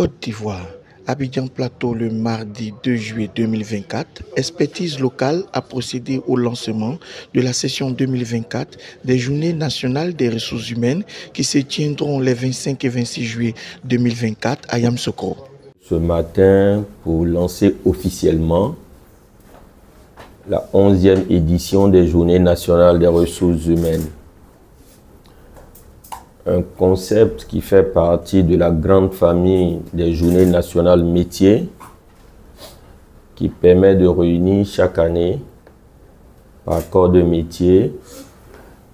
Côte d'Ivoire, Abidjan Plateau le mardi 2 juillet 2024, Expertise locale a procédé au lancement de la session 2024 des Journées nationales des ressources humaines qui se tiendront les 25 et 26 juillet 2024 à Yamoussoukro. Ce matin, pour lancer officiellement la 11e édition des Journées nationales des ressources humaines. Un concept qui fait partie de la grande famille des Journées nationales métiers, qui permet de réunir chaque année, par corps de métier,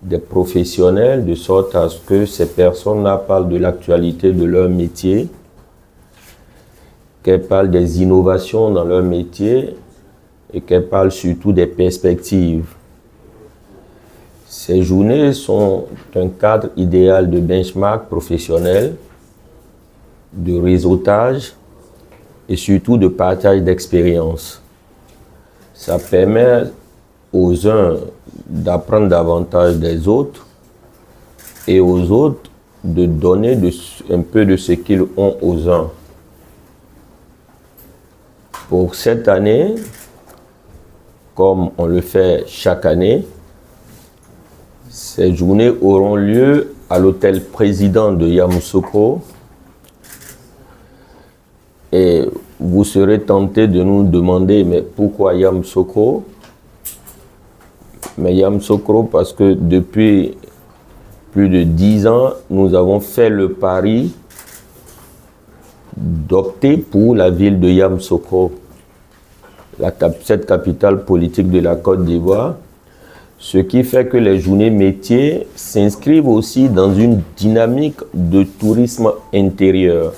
des professionnels, de sorte à ce que ces personnes-là parlent de l'actualité de leur métier, qu'elles parlent des innovations dans leur métier et qu'elles parlent surtout des perspectives. Ces journées sont un cadre idéal de benchmark professionnel, de réseautage et surtout de partage d'expériences. Ça permet aux uns d'apprendre davantage des autres et aux autres de donner un peu de ce qu'ils ont aux uns. Pour cette année, comme on le fait chaque année, ces journées auront lieu à l'hôtel président de Yamoussoukro. Et vous serez tenté de nous demander, mais pourquoi Yamoussoukro? Mais Yamoussoukro parce que depuis plus de 10 ans, nous avons fait le pari d'opter pour la ville de Yamoussoukro, cette capitale politique de la Côte d'Ivoire, ce qui fait que les journées métiers s'inscrivent aussi dans une dynamique de tourisme intérieur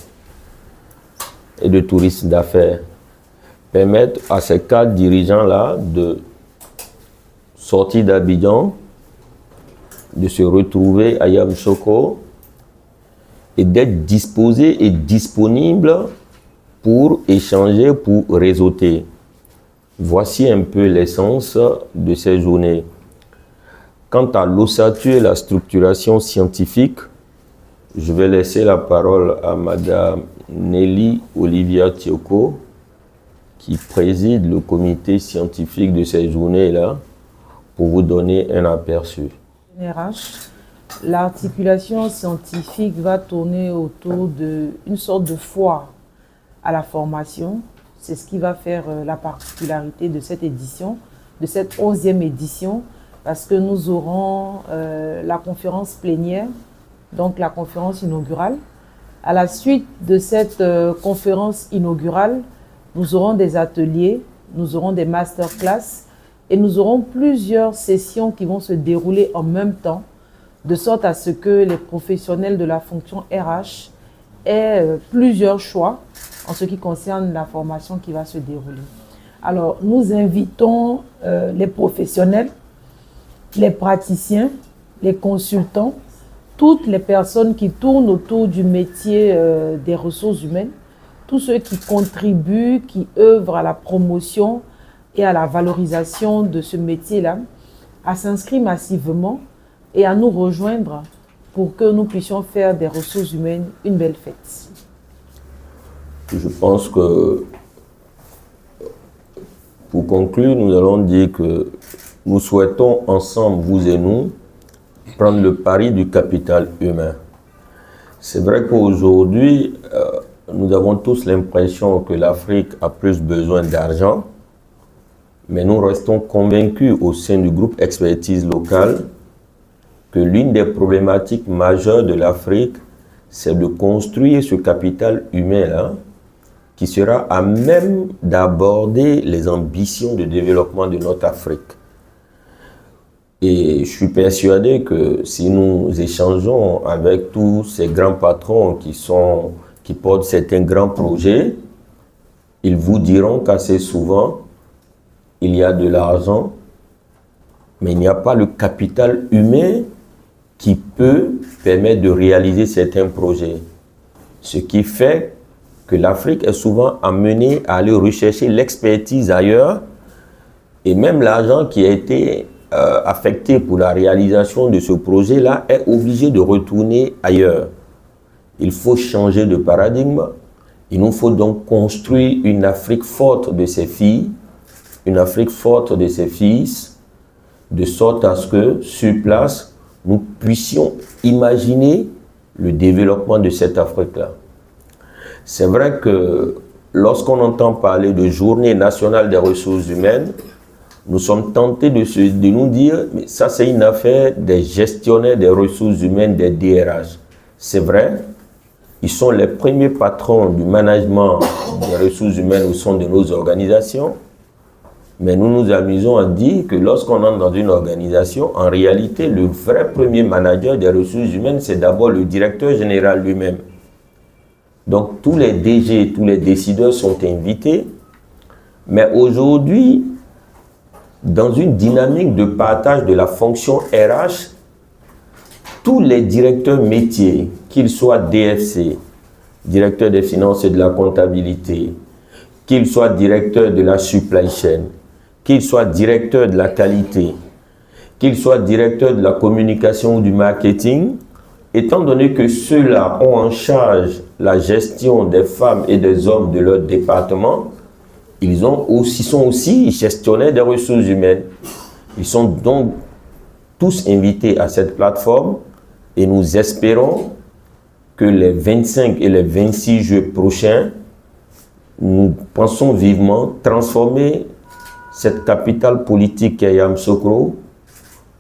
et de tourisme d'affaires, permettent à ces 4 dirigeants-là de sortir d'Abidjan, de se retrouver à Yamoussoukro et d'être disposés et disponibles pour échanger, pour réseauter. Voici un peu l'essence de ces journées. Quant à l'ossature et la structuration scientifique, je vais laisser la parole à Madame Nelly Olivia Tioko, qui préside le comité scientifique de ces journées-là, pour vous donner un aperçu. RH, l'articulation scientifique va tourner autour d'une sorte de foire à la formation. C'est ce qui va faire la particularité de cette édition, de cette 11e édition, parce que nous aurons la conférence plénière, donc la conférence inaugurale. À la suite de cette conférence inaugurale, nous aurons des ateliers, nous aurons des masterclass et nous aurons plusieurs sessions qui vont se dérouler en même temps, de sorte à ce que les professionnels de la fonction RH aient plusieurs choix en ce qui concerne la formation qui va se dérouler. Alors, nous invitons les professionnels, les praticiens, les consultants, toutes les personnes qui tournent autour du métier des ressources humaines, tous ceux qui contribuent, qui œuvrent à la promotion et à la valorisation de ce métier-là, à s'inscrire massivement et à nous rejoindre pour que nous puissions faire des ressources humaines une belle fête. Je pense que, pour conclure, nous allons dire que nous souhaitons ensemble, vous et nous, prendre le pari du capital humain. C'est vrai qu'aujourd'hui, nous avons tous l'impression que l'Afrique a plus besoin d'argent, mais nous restons convaincus au sein du groupe Expertise locale que l'une des problématiques majeures de l'Afrique, c'est de construire ce capital humain-là, qui sera à même d'aborder les ambitions de développement de notre Afrique. Et je suis persuadé que si nous échangeons avec tous ces grands patrons qui portent certains grands projets, ils vous diront qu'assez souvent, il y a de l'argent, mais il n'y a pas le capital humain qui peut permettre de réaliser certains projets. Ce qui fait que l'Afrique est souvent amenée à aller rechercher l'expertise ailleurs, et même l'argent qui a été affecté pour la réalisation de ce projet-là est obligé de retourner ailleurs. Il faut changer de paradigme, Il nous faut donc construire une Afrique forte de ses filles, une Afrique forte de ses fils, de sorte à ce que, sur place, nous puissions imaginer le développement de cette Afrique-là. C'est vrai que lorsqu'on entend parler de Journée nationale des ressources humaines, nous sommes tentés de nous dire, mais ça c'est une affaire des gestionnaires des ressources humaines, des DRH. C'est vrai, ils sont les premiers patrons du management des ressources humaines au sein de nos organisations, mais nous nous amusons à dire que lorsqu'on entre dans une organisation, en réalité, le vrai premier manager des ressources humaines, c'est d'abord le directeur général lui-même. Donc tous les DG, tous les décideurs sont invités, mais aujourd'hui, dans une dynamique de partage de la fonction RH, tous les directeurs métiers, qu'ils soient DFC, directeur des finances et de la comptabilité, qu'ils soient directeurs de la supply chain, qu'ils soient directeurs de la qualité, qu'ils soient directeurs de la communication ou du marketing, étant donné que ceux-là ont en charge la gestion des femmes et des hommes de leur département, ils sont aussi gestionnaires des ressources humaines. Ils sont donc tous invités à cette plateforme et nous espérons que les 25 et les 26 juillet prochains, nous pensons vivement transformer cette capitale politique qu'est Yamoussoukro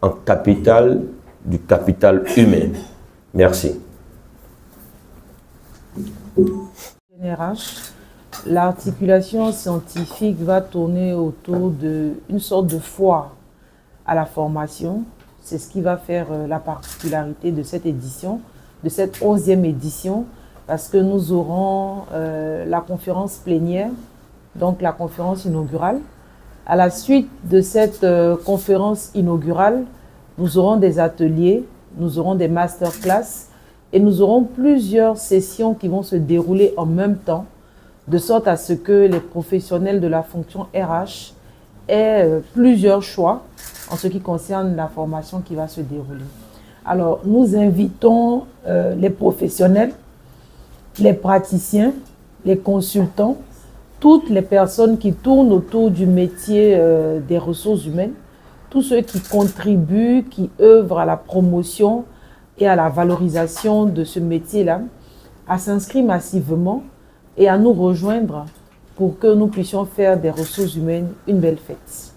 en capitale du capital humain. Merci. NRH, l'articulation scientifique va tourner autour d'une sorte de foire à la formation. C'est ce qui va faire la particularité de cette édition, de cette 11e édition, parce que nous aurons la conférence plénière, donc la conférence inaugurale. À la suite de cette conférence inaugurale, nous aurons des ateliers, nous aurons des masterclass et nous aurons plusieurs sessions qui vont se dérouler en même temps, de sorte à ce que les professionnels de la fonction RH aient plusieurs choix en ce qui concerne la formation qui va se dérouler. Alors, nous invitons les professionnels, les praticiens, les consultants, toutes les personnes qui tournent autour du métier des ressources humaines, tous ceux qui contribuent, qui œuvrent à la promotion et à la valorisation de ce métier-là, à s'inscrire massivement et à nous rejoindre pour que nous puissions faire des ressources humaines une belle fête.